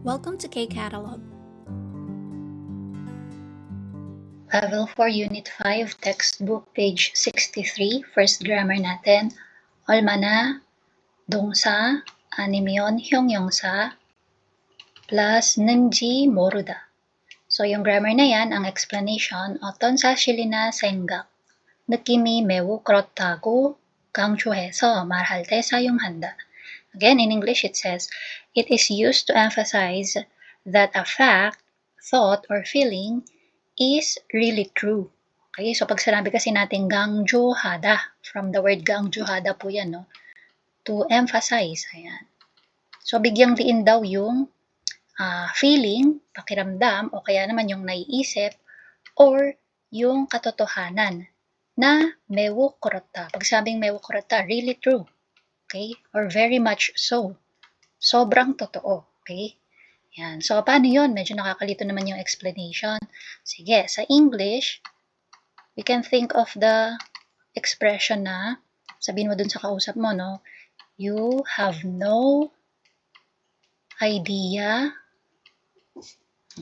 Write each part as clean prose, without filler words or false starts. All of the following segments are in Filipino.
Welcome to K-Catalog. Level 4, Unit 5, Textbook, page 63, first grammar natin. 얼마나, 동사, 아니면 형용사, plus 는지 모르다. So, yung grammar na yan, ang explanation, 어떤 사실이나 생각, 느낌이 매우 그렇다고 강조해서 말할 때 사용한다. Again, in English, it says, it is used to emphasize that a fact, thought, or feeling is really true. Okay, so pag sinabi kasi natin 강조하다, from the word 강조하다 po yan, no? To emphasize, ayan. So, bigyang diin daw yung feeling, pakiramdam, o kaya naman yung naiisip, or yung katotohanan na 매우 그렇다. Pag sabing 매우 그렇다, really true. Okay? Or very much so. Sobrang totoo. Okay? Yan. So, paano yun? Medyo nakakalito naman yung explanation. Sige, sa English, we can think of the expression na, sabihin mo dun sa kausap mo, no? You have no idea.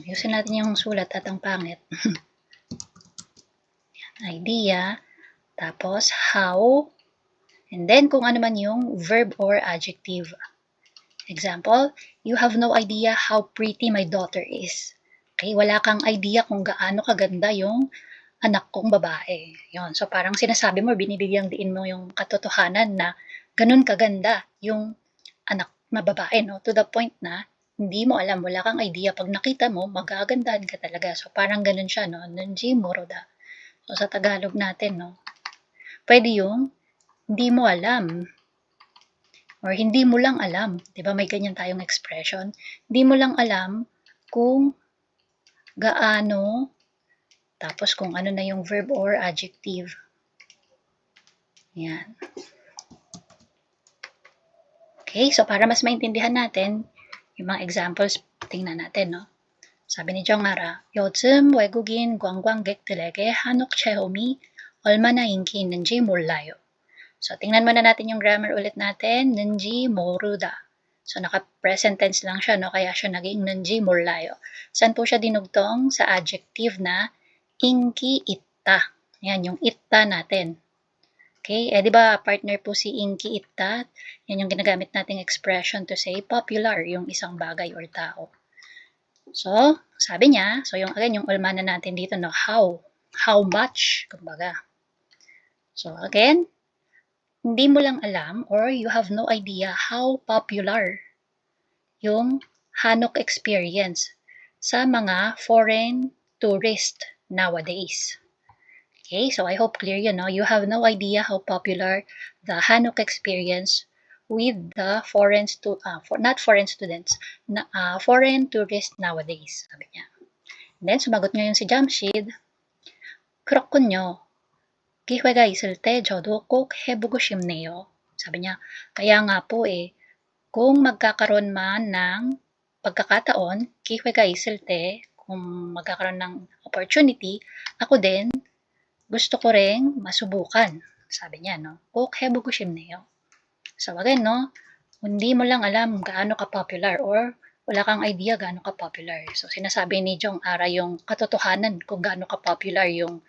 Ayusin natin yung sulat at ang pangit. Idea. Tapos, how. And then, kung ano man yung verb or adjective. Example, you have no idea how pretty my daughter is. Okay, wala kang idea kung gaano kaganda yung anak kong babae. Yon. So parang sinasabi mo, binibigyang diin mo yung katotohanan na ganun kaganda yung anak na babae, no? To the point na hindi mo alam, wala kang idea. Pag nakita mo, magagandahan ka talaga. So parang ganun siya, no? Nunji moroda. So sa Tagalog natin, no? Pwede yung hindi mo alam. Or hindi mo lang alam, di ba may ganyan tayong expression, hindi mo lang alam kung gaano, tapos kung ano na yung verb or adjective. Yan. Okay, so para mas maintindihan natin, yung mga examples, tingnan natin, no? 사비 ni 정아라, 요즘 외국인 관광객들에게 한옥 체험이 얼마나 인기 있는지 몰라요. So, tingnan muna natin yung grammar ulit natin. 는지 모르다. So, naka-present tense lang siya, no? Kaya siya naging 는지 몰라요. Saan po siya dinugtong? Sa adjective na 인기 있다. Yan, yung 있다 natin. Okay? Eh, di ba partner po si 인기 있다? Yan yung ginagamit nating expression to say popular, yung isang bagay or tao. So, sabi niya, so yung again, yung 얼마나 natin dito, no? How much? Kumbaga. So, again, hindi mo lang alam or you have no idea how popular yung hanok experience sa mga foreign tourist nowadays. Okay, so I hope clear yun, no? You have no idea how popular the hanok experience with the foreign tourists nowadays, sabi niya. And then, sumagot ngayon si Jamshid, 그렇군요. 기회가 있을 때 저도 꼭 해보고 싶네요. Sabi niya, kaya nga po kung magkakaroon man ng pagkakataon, 기회가 있을 때, kung magkakaroon ng opportunity, ako din, gusto ko ring masubukan. Sabi niya, no? 꼭 해보고 싶네요. So again, no? Hindi mo lang alam gaano ka-popular or wala kang idea gaano ka-popular. So sinasabi ni Jong Ara yung katotohanan kung gaano ka-popular yung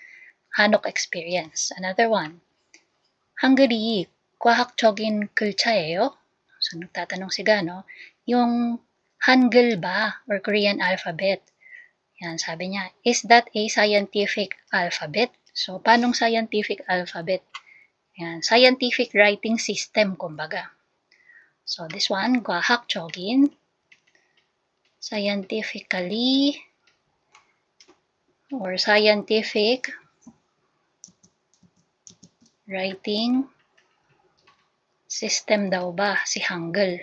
한옥 experience. Another one. 한글이 과학적인 글자예요? So, nagtatanong si Gano, yung Hangul ba or Korean alphabet? Yan, sabi niya, is that a scientific alphabet? So, paanong scientific alphabet? Yan, scientific writing system, kumbaga. So, this one, 과학적인, scientifically, or scientific writing system daw ba si Hangul?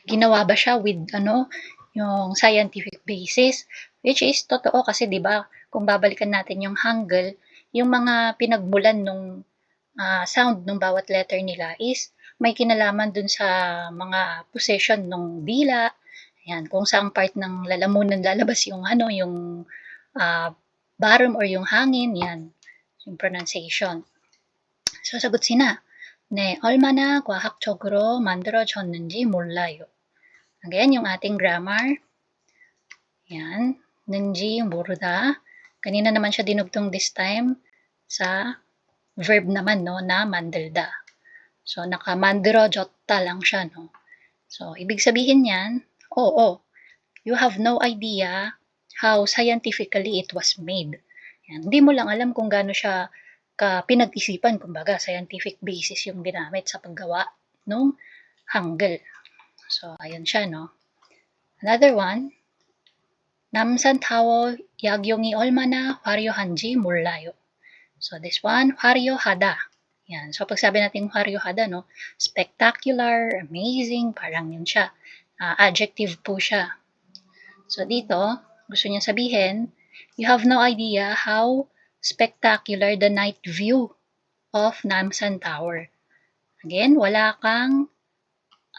Ginawa ba siya with yung scientific basis? Which is totoo kasi 'di ba? Kung babalikan natin yung Hangul, yung mga pinagmulan nung sound ng bawat letter nila is may kinalaman dun sa mga position ng dila. Ayan, kung saang part ng lalamunan lalabas yung yung bottom or yung hangin, yan, yung pronunciation. So, sagot sina, 네, 얼마나 과학적으로 만들어졌는지 몰라요. Again, yung ating grammar. Yan. Nunji moruda. Kanina naman siya dinugtong this time sa verb naman, no, na mandelda. So, naka-mandirojota lang siya, no. So, ibig sabihin yan, you have no idea how scientifically it was made. Yan. Hindi mo lang alam kung gaano siya pinag-isipan, kumbaga, scientific basis yung ginamit sa paggawa ng Hangul. So, ayun siya, no. Another one, 남산타워 약용이 얼마나 화려한지 몰라요. So, this one, 화려하다. Yan. So, pag sabi natin 화려하다, no, spectacular, amazing, parang yun siya. Adjective po siya. So, dito, gusto niya sabihin, you have no idea how spectacular the night view of Namsan Tower. Again, wala kang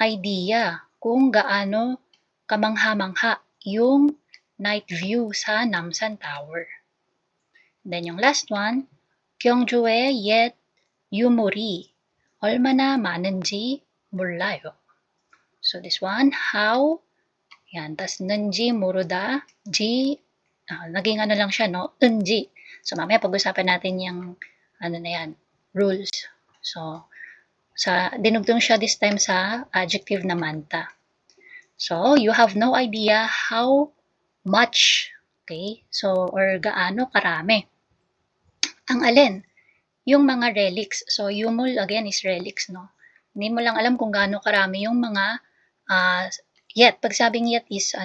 idea kung gaano kamangha-mangha yung night view sa Namsan Tower. Then yung last one, 경주의 옛 유물이 얼마나 많은지 몰라요. So this one, how, yan, tas 는지 모르다, naging ano lang siya, no, 은지. So mamaya pag-usapan natin yung, ano na yan, rules. So, dinugtong siya this time sa adjective na manta. So, you have no idea how much, okay? So, or gaano karami. Ang alin? Yung mga relics. So, yumul again is relics, no? Hindi mo lang alam kung gaano karami yung mga yet. Pag sabing yet is,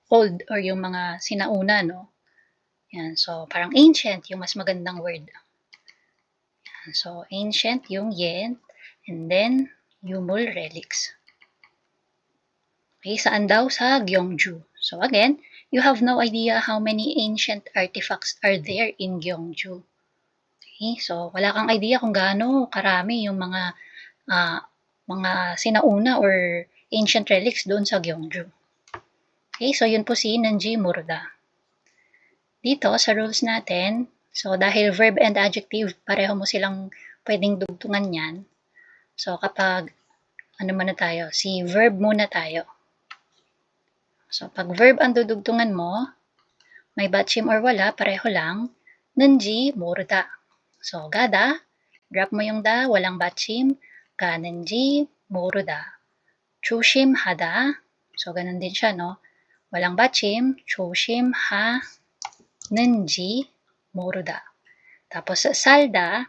old or yung mga sinauna, no? Yan. So, parang ancient, yung mas magandang word. Yan. So, ancient yung yet, and then, yumul relics. Okay, saan daw? Sa Gyeongju. So, again, you have no idea how many ancient artifacts are there in Gyeongju. Okay, so wala kang idea kung gaano karami yung mga sinauna or ancient relics doon sa Gyeongju. Okay, so yun po si Nunji Murda. Dito sa rules natin, so dahil verb and adjective, pareho mo silang pwedeng dugtungan yan. So kapag, si verb muna tayo. So, pag verb ang dudugtungan mo, may batchim or wala, pareho lang, nunji, moruda. So, gada, drop mo yung da, walang batchim, ga nunji, moruda. Chushim, hada, so ganun din siya, no? Walang batchim, chushim, ha, nunji, moruda. Tapos, salda,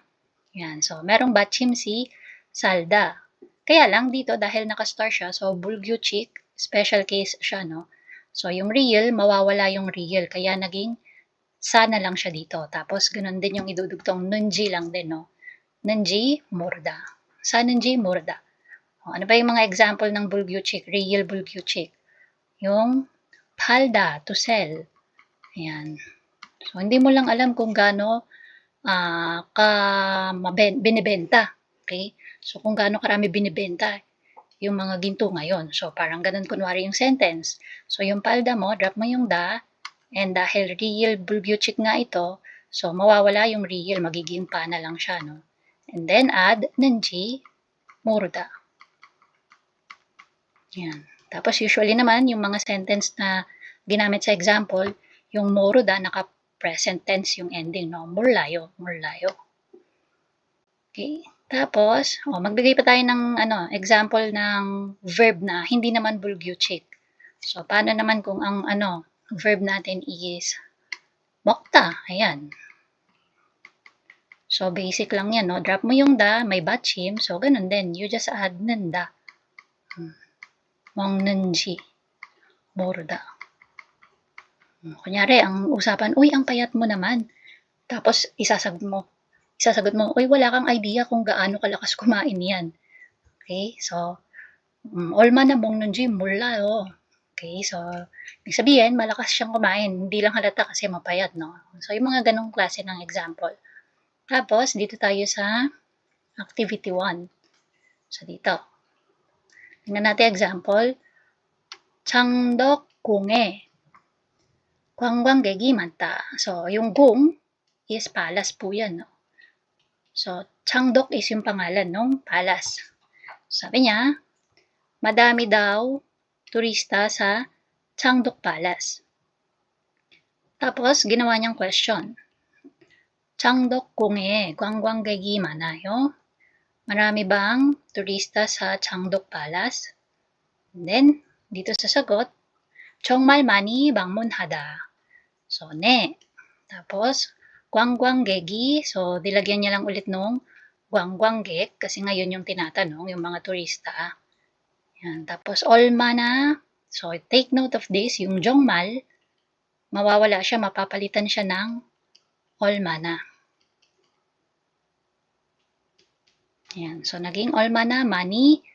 yan, so merong batchim si salda. Kaya lang dito, dahil nakastar siya, so bulgyuchik, special case siya, no? So, yung real, mawawala yung real. Kaya naging sana lang siya dito. Tapos, ganun din yung idudugtong nunji lang din, no? Nunji, murda. Sa nunji, murda. O, ano ba yung mga example ng bulgyuchik? Real bulgyuchik. Yung palda, to sell. Ayan. So, hindi mo lang alam kung gaano binibenta. Okay? So, kung gaano karami binibenta yung mga ginto ngayon. So, parang ganun kunwari yung sentence. So, yung palda mo, drop mo yung da, and dahil real bulgyuchik nga ito, so, mawawala yung real, magiging pa na lang siya, no? And then, add nunji, murda. Yan. Tapos, usually naman, yung mga sentence na ginamit sa example, yung moruda, naka-present tense yung ending, no? Murlayo, murlayo. Okay? Tapos, magbigay pa tayo ng example ng verb na hindi naman bulgyuchik. So, paano naman kung ang verb natin is mokta? Ayan. So, basic lang yan, no? Drop mo yung da, may batchim. So, ganun din. You just add nanda. Mongnunji. Moruda. Kunyari, ang usapan, uy, ang payat mo naman. Tapos, isasagot mo, uy, wala kang idea kung gaano kalakas kumain yan. Okay, so, 얼마나 먹는지 몰라요. Okay, so, ibig sabihin, malakas siyang kumain. Hindi lang halata kasi mapayat, no? So, yung mga ganong klase ng example. Tapos, dito tayo sa activity 1. So, dito. Tingnan natin example. 창덕 궁에 관광객이 많다. So, yung gung is palace po yan, no? So, Changdok is yung pangalan ng palace. Sabi niya, madami daw turista sa Changdok Palace. Tapos, ginawa niyang question. 장덕궁에 관광객이 많아요? Marami bang turista sa Changdok Palace? And then, dito sa sagot, 정말 많이 방문하다. So, ne. Tapos, 관광객이, so, dilagyan niya lang ulit nung 관광객 kasi ngayon yung tinatanong, yung mga turista. Yan. Tapos, 얼마나, so, take note of this, yung 정말, mawawala siya, mapapalitan siya ng 얼마나. Yan. So, naging 얼마나 많이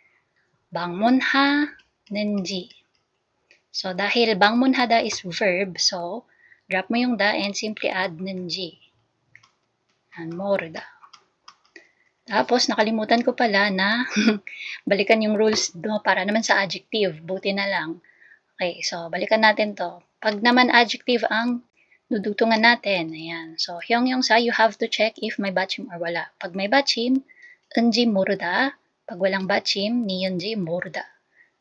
방문하는지. So, dahil 방문하다 is verb, so, drop mo yung da and simply add 는지. Yan, 모르다. Tapos, nakalimutan ko pala na balikan yung rules do para naman sa adjective. Buti na lang. Okay, so, balikan natin to. Pag naman adjective ang dudutungan natin, ayan. So, hyongyongsa, you have to check if may 받침 or wala. Pag may 받침, 은지 모르다. Pag walang 받침, 니은지 모르다.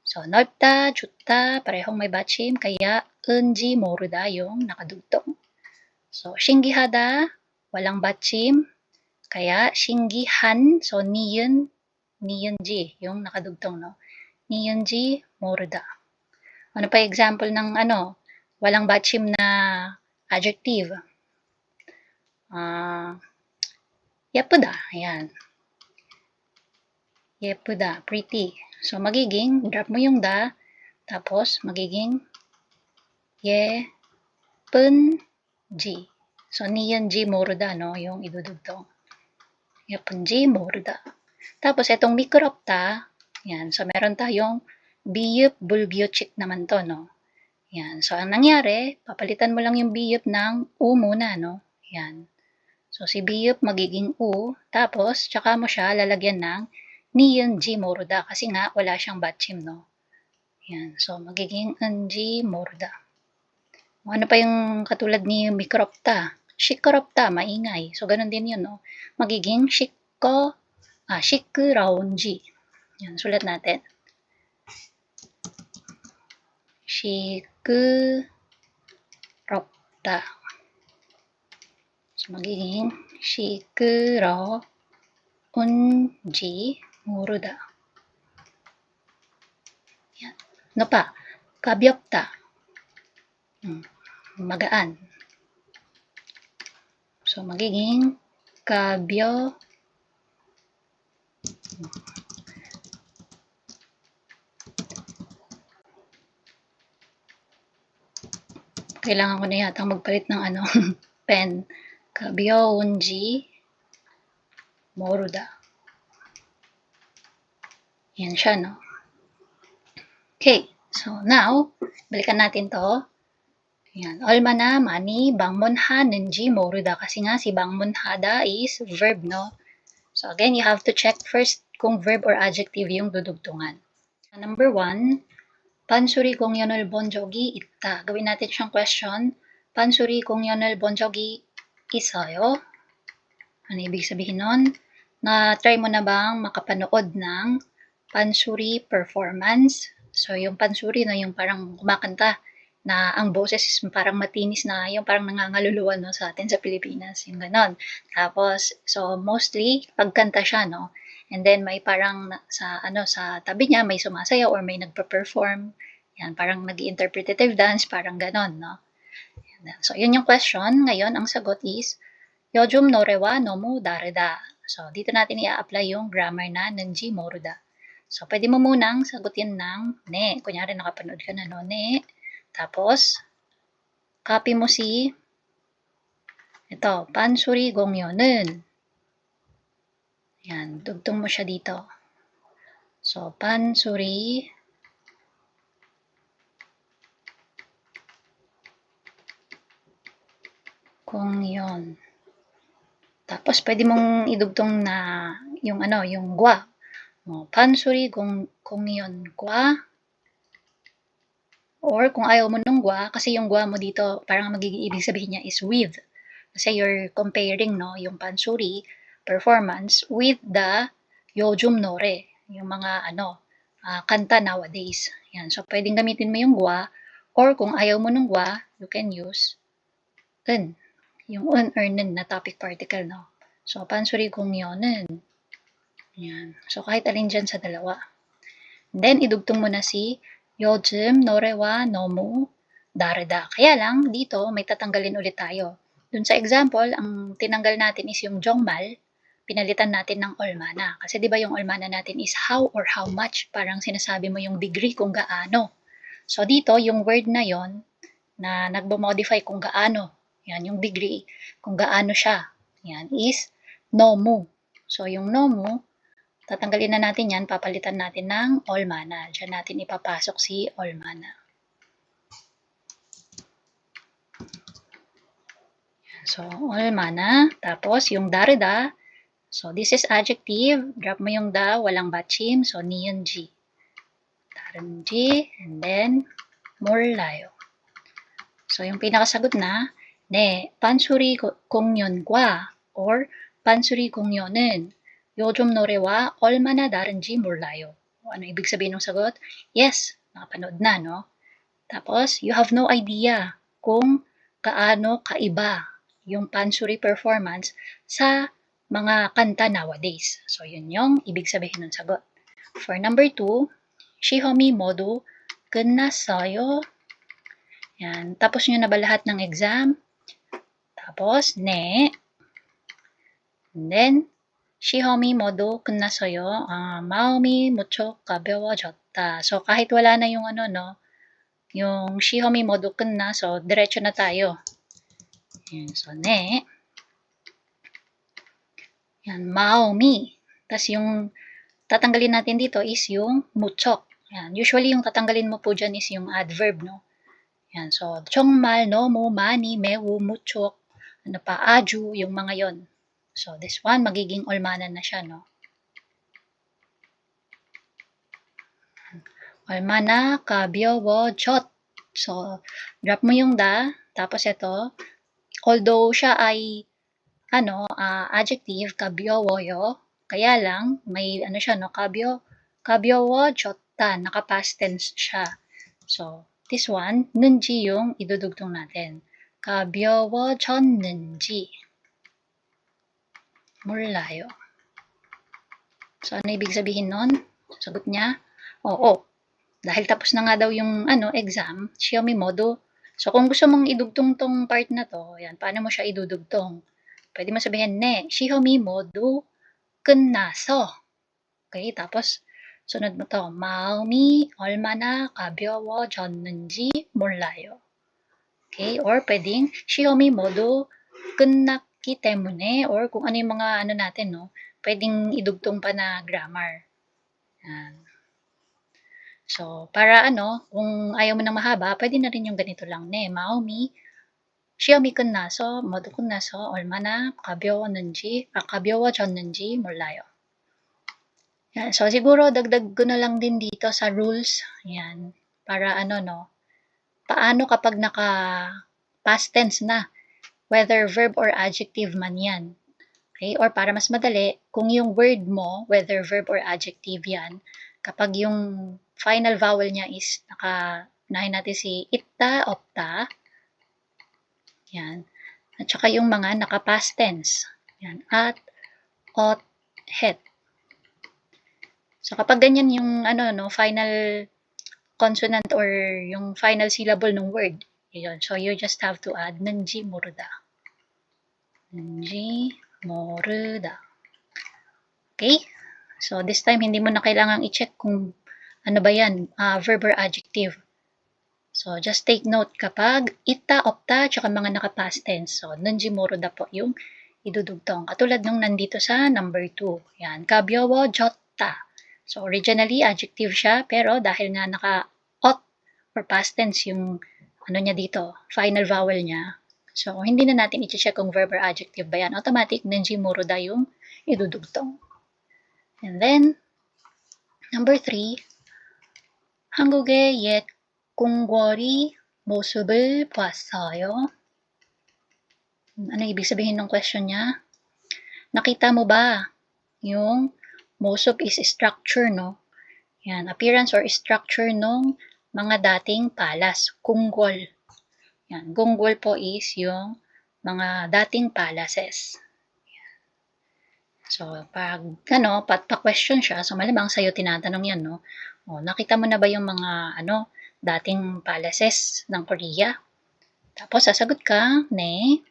So, 넓다, 좁다, parehong may 받침, kaya 은지 모르다 yung nakadugtong. So, 신기하다, walang 받침, kaya 신기한, so 니은지 yung nakadugtong, no? 니은지 모르다. Ano pa example ng walang 받침 na adjective? 예쁘다, ayan. 예쁘다, pretty. So, magiging, drop mo yung da, tapos magiging 예쁜지. So, 니은지 모르다, no? Yung idudugtong. 예쁜지 모르다. Tapos, itong 미끄럽다, yan. So, meron tayong 비읍, 불비읍식 naman to, no? Yan. So, ang nangyari, papalitan mo lang yung 비읍 ng u muna, no? Yan. So, si 비읍 magiging u, tapos, tsaka mo siya lalagyan ng 니은지 모르다 kasi nga wala siyang 받침, no? Yan. So, magiging 은지 모르다. Ano pa yung katulad ni 미끄럽다? 시끄럽다, maingay. So, ganun din yun, no? Magiging 시끄러운지. Yan, sulat natin. 시끄럽다. So, magiging 시끄러운지 모르다. Yan. Ano pa? 가볍다. Magaan. So, magiging kailangan ko na yata magpalit ng pen. 가벼운지 모르다. Yan siya, no? Okay, so now, balikan natin to. Yan, 얼마나 많이 방문하는지 모르다. Kasi nga, si 방문하다 is verb, no? So again, you have to check first kung verb or adjective yung dudugtungan. Number 1, 반수리 공연을 본 적이 있다. Gawin natin siyang question. 반수리 공연을 본 적이 있어요? Ano ibig sabihin nun? Na-try mo na bang makapanood ng pansuri performance? So, yung pansuri, no, yung parang kumakanta na ang boses is parang matinis na, yung parang nangangaluluwa, no, sa atin sa Pilipinas, yung ganon. Tapos, so, mostly, pagkanta siya, no, and then may parang sa tabi niya may sumasayaw or may nagpa-perform. Yan, parang nag-interpretative dance, parang ganon, no. So, yun yung question. Ngayon, ang sagot is, 요즘 노래와 너무 다르다. So, dito natin i-apply yung grammar na 는지 모르다. So, pwede mo munang sagutin ng ne. Kunyari, nakapanood ka na, no? Ne. Tapos, copy mo si ito, pansuri 공연은. Yan, dugtong mo siya dito. So, pansuri 공연. Tapos, pwede mong idugtong na yung yung gwa. pansuri 공연과. Or kung ayaw mo nung gwa, kasi yung gwa mo dito, parang magiging ibig sabihin niya is with. Kasi you're comparing, no, yung pansuri performance with the 요즘 노래, yung mga kanta nowadays. Yan. So, pwedeng gamitin mo yung gwa, or kung ayaw mo nung gwa, you can use 은. Yung un or 는 na topic particle, no? So, pansuri 공연은. Yan. So, kahit alin dyan sa dalawa. Then, idugtong mo na si 요즘 노래와 너무 다르다. Kaya lang, dito, may tatanggalin ulit tayo. Dun sa example, ang tinanggal natin is yung 정말, pinalitan natin ng 얼마나. Kasi di ba yung 얼마나 natin is how or how much, parang sinasabi mo yung degree kung gaano. So dito, yung word na yon na nagbo-modify kung gaano, yan yung degree, kung gaano siya, yan is 너무. So yung 너무, tatanggalin na natin yan, papalitan natin ng 얼마나. Diyan natin ipapasok si 얼마나. So, 얼마나. Tapos, yung 다르다. So, this is adjective. Drop mo yung da, walang 받침. So, 니은지. 다른지. And then, 몰라요. So, yung pinakasagot na, 네, 판소리 공연과 or 판소리 공연은 요즘 노래와 얼마나 다른지 몰라요. Ano ibig sabihin ng sagot? Yes, nakapanood na, no? Tapos, you have no idea kung gaano kaiba yung pansuri performance sa mga kanta nowadays. So, yun yung ibig sabihin ng sagot. For number 2, 시험이 모두 끝났어요. Yan. Tapos nyo na ba lahat ng exam? Tapos, 네. And then, 시험이 모두 끝났어요. 마음이 무척 가벼워졌다. So, kahit wala na yung ano, no? Yung 시험이 모두 끝나. So, diretso na tayo. Yan. So, 네. Yan, 마음이. Tapos yung tatanggalin natin dito is yung 무척. Yan. Usually, yung tatanggalin mo po dyan is yung adverb, no? Yan. So, 정말, 너무, 많이, 매우, 무척, ano pa, 아주, yung mga yon. So, this one, magiging 얼마나 na siya, no? 얼마나 가벼워졌. So, drop mo yung da. Tapos ito, although siya ay, adjective, 가벼워요. Kaya lang, may, siya, no? 가벼워졌다. Naka-past tense siya. So, this one, 는지 yung idudugtong natin. 가벼워졌는지. 몰라요. So, ano ibig sabihin nun? Sagot niya, oo. Dahil tapos na nga daw yung exam, Xiaomi modo. So, kung gusto mong idugtong tong part na to, yan, paano mo siya idudugtong? Pwede mo sabihin, 네, Xiaomi modo 끝나서. Okay, tapos, sunod mo to, 마음이 얼마나 가벼워졌는지 몰라요. Okay, or pwedeng Xiaomi modo 끝났기 때문에, or kung ano yung mga natin, no, pwedeng idugtong pa na grammar. Yan. So, para kung ayaw mo ng mahaba, pwede na rin yung ganito lang, 네, 마음이 시험이 끝나서, 모두 끝나서 얼마나 가벼워졌는지 몰라요. Yan. So, siguro dagdag ko na lang din dito sa rules. Yan. Para paano kapag naka past tense na, whether verb or adjective man yan. Okay? Or para mas madali, kung yung word mo, whether verb or adjective yan, kapag yung final vowel niya is unahin natin si itta, opta, yan. At saka yung mga naka-past tense. Yan. At, ot, het. So, kapag ganyan yung final consonant or yung final syllable ng word, yun. So, you just have to add 는지 모르다. 는지 모르다. Okay? So, this time, hindi mo na kailangang i-check kung ano ba yan, verb or adjective. So, just take note kapag ita, opta, tsaka mga naka-past tense. So, 는지 모르다 po yung idudugtong. Katulad nung nandito sa number 2. Yan, 가벼워졌다. So, originally, adjective siya, pero dahil nga naka-ot or past tense yung niya dito, final vowel niya. So, hindi na natin i-check kung verb or adjective ba yan. Automatic, 는지 모르다 yung idudugtong. And then, number 3, 한국의 옛 궁궐이 모습을 봤어요. Ano ibig sabihin ng question niya? Nakita mo ba yung mosup is structure, no? Yan, appearance or structure ng mga dating palace. Kunggol. Yan, gunggol po is yung mga dating palaces. So, pag pa-question siya, so malamang sa'yo tinatanong yan, no? O, nakita mo na ba yung mga, dating palaces ng Korea? Tapos, sasagot ka, ne.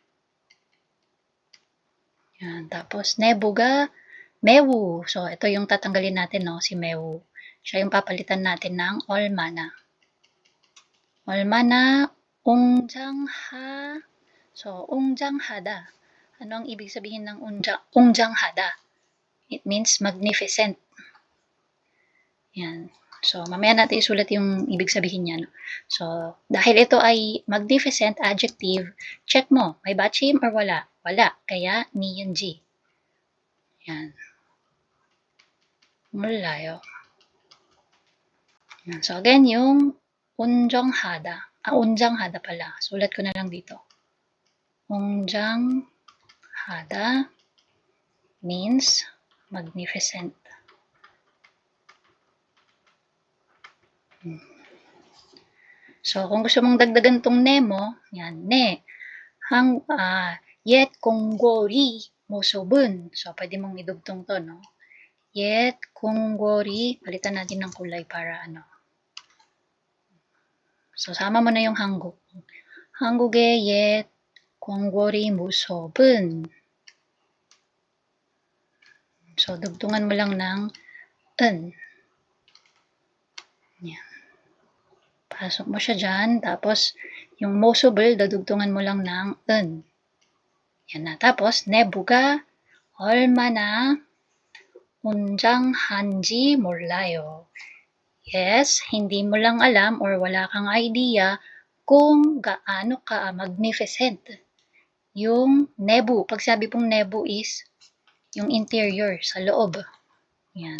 Yan. Tapos, nebuga, mewu. So, ito yung tatanggalin natin, no? Si mewu. Siya yung papalitan natin ng olmana. Olmana, 웅장하. So, 웅장하다. Ano ang ibig sabihin ng 웅장하다? It means magnificent. Yan. So, mamaya natin isulat yung ibig sabihin niya. No? So, dahil ito ay magnificent adjective, check mo, may bachim or wala? Wala. Kaya, niyenji. Yan. 몰라요. Yan. So, again, yung unjanghada. Unjanghada pala. Sulat ko na lang dito. Unjanghada means magnificent. So, kung gusto mong dagdagan tong nemo, yan, ne, yet konggori mosobun. So, pwede mong idugtong to, no? Yet konggori, palitan natin ng kulay para So, sama mo na yung 한국. 한국의 옛 konggori mosobun. So, dugtungan mo lang ng en. Yan. Pasok mo siya dyan. Tapos, yung mosobul, dadugtungan mo lang ng en. Yan na. Tapos, nebu가 얼마나 unjanhan지 몰라요. Yes, hindi mo lang alam or wala kang idea kung gaano ka magnificent. Yung nebu. Pag sabi pong nebu is yung interior, sa loob. Yan.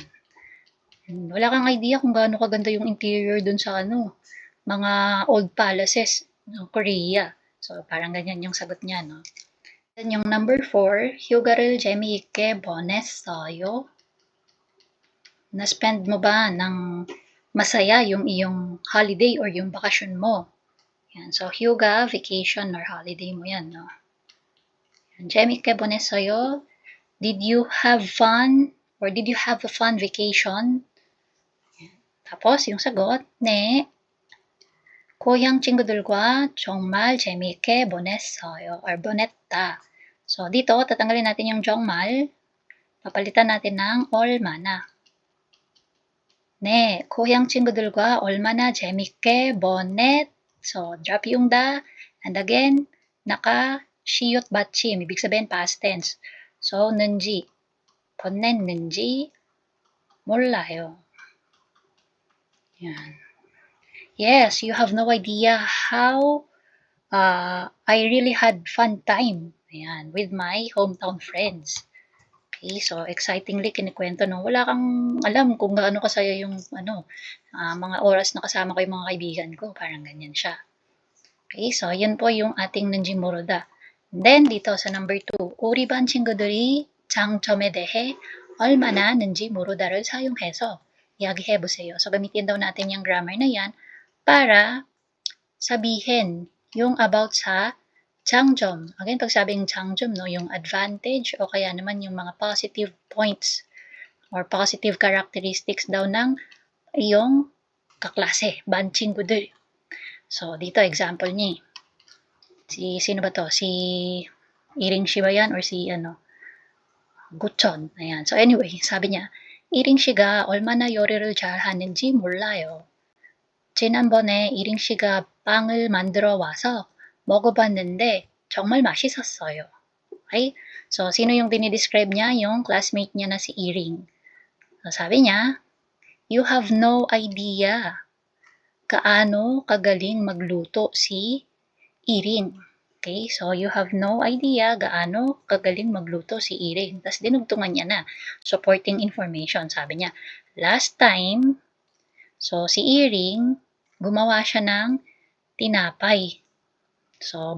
Wala kang idea kung gaano kaganda yung interior dun sa mga old palaces ng Korea. So, parang ganyan yung sagot niya, no? Then yung number 4, 휴가를 재미있게 보냈어요. Na-spend mo ba ng masaya yung iyong holiday or yung bakasyon mo? Yan. So, 휴가, vacation or holiday mo yan, no? Yan. 재미있게 보냈어요. Did you have fun or did you have a fun vacation? Yan. Tapos, yung sagot, 네. 고향 친구들과 정말 재미있게 보냈어요 or 보냈다. So, dito, tatanggalin natin yung 정말. Papalitan natin ng 얼마나. 네, 고향 친구들과 얼마나 재밌게 보냈. So, drop yung da. And again, naka 시옷 받침. ibig sabihin past tense. So, 는지. 보냈는지 몰라요. Yan. Yes, you have no idea how I really had fun time. Ayan, with my hometown friends. Okay, so excitingly kinikwento, no? Wala kang alam kung gaano kasaya yung mga oras na kasama ko yung mga kaibigan ko. Parang ganyan siya. Okay, so yun po yung ating Nanji Moroda. Then, dito sa number 2, 우리 반 친구들이 장점에 대해 얼마나 는지 모르다를 사용해서 이야기해보세요. So, gamitin daw natin yung grammar na yan para sabihin yung about sa 장점. Again, pag sabing 장점, no, yung advantage o kaya naman yung mga positive points or positive characteristics daw ng iyong kaklase, ban 친구들. So, dito example niya. Sino ba to? Si Iring Shi ba yan? Or si Guchon. Ayan. So, anyway, sabi niya, 이링 씨가 얼마나 요리를 잘하는지 몰라요. 지난번에 이링 씨가 빵을 만들어 와서 먹어봤는데 정말 맛있었어요. Okay? So, sino yung dinidescribe niya? Yung classmate niya na si Iring. So, sabi niya, you have no idea kaano kagaling magluto si Iring. Okay? So, you have no idea gaano kagaling magluto si Iring. Tapos, dinugtungan niya na. Supporting information. Sabi niya, last time, so, si Iring, gumawa siya ng tinapay. So,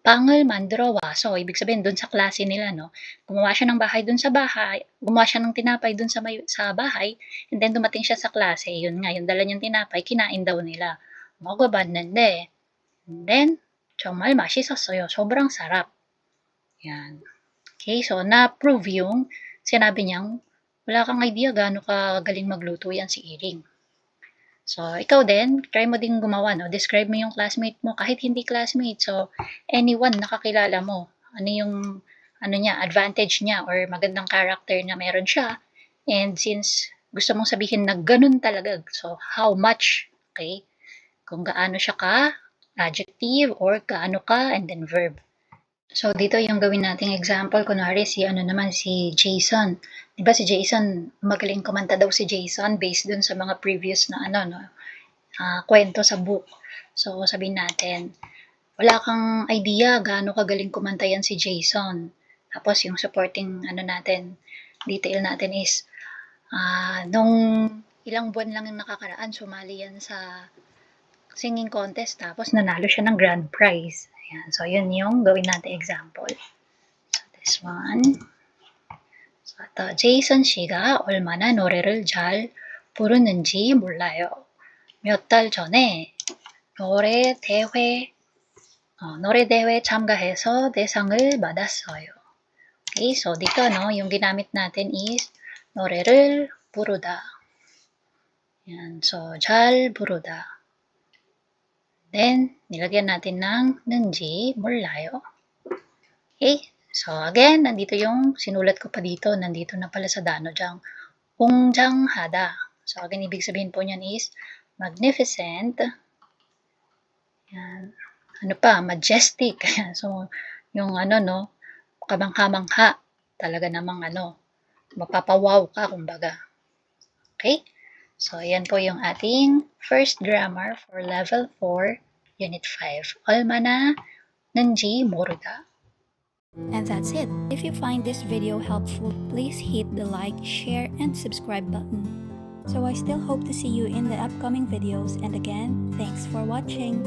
빵을 만들어 와서, ibig sabihin, dun sa klase nila, no? Gumawa siya ng bahay dun sa bahay, gumawa siya ng tinapay dun sa bahay, and then dumating siya sa klase, yun nga, yung dala niyang tinapay, kinain daw nila. 먹어봤는데, and then, 정말 맛있었어요. sobrang sarap. Yan. Okay, so na-prove yung sinabi niyang wala kang idea gaano kagaling magluto yan si Iring. So, ikaw din, try mo din gumawa, no? Describe mo yung classmate mo, kahit hindi classmate. So, anyone nakakilala mo, ano yung niya, advantage niya or magandang character na meron siya. And since gusto mong sabihin na ganun talaga, so how much, okay? Kung gaano siya ka, adjective, or gaano ka, and then verb. So, dito yung gawin nating example, kunwari si Jason. Diba si Jason, magaling kumanta daw si Jason based dun sa mga previous na kwento sa book. So, sabihin natin, wala kang idea gaano kagaling kumanta yan si Jason. Tapos yung supporting detail natin is, nung ilang buwan lang yung nakakaraan, sumali yan sa singing contest, tapos nanalo siya ng grand prize. Ayan. So, yun yung gawin natin example. So, this one. So, ito, Jason 씨가 얼마나 노래를 잘 부르는지 몰라요. 몇 달 전에 노래 대회 참가해서 대상을 받았어요. Okay, so dito, yung ginamit natin is 노래를 부르다. Yan, so, 잘 부르다. Then, nilagyan natin ng 는지 몰라요. Okay, so again, nandito yung sinulat ko pa dito. Nandito na pala sa Danojang. 웅장하다. So again, ibig sabihin po niyan is magnificent. Yan. Ano pa? Majestic. So, yung kamangha-mangha. Talaga namang mapapawaw ka, kumbaga. Okay? So, ayan po yung ating first grammar for level 4, unit 5. 얼마나 는지 모르다. And that's it. If you find this video helpful, please hit the like, share, and subscribe button. So I still hope to see you in the upcoming videos, and again, thanks for watching.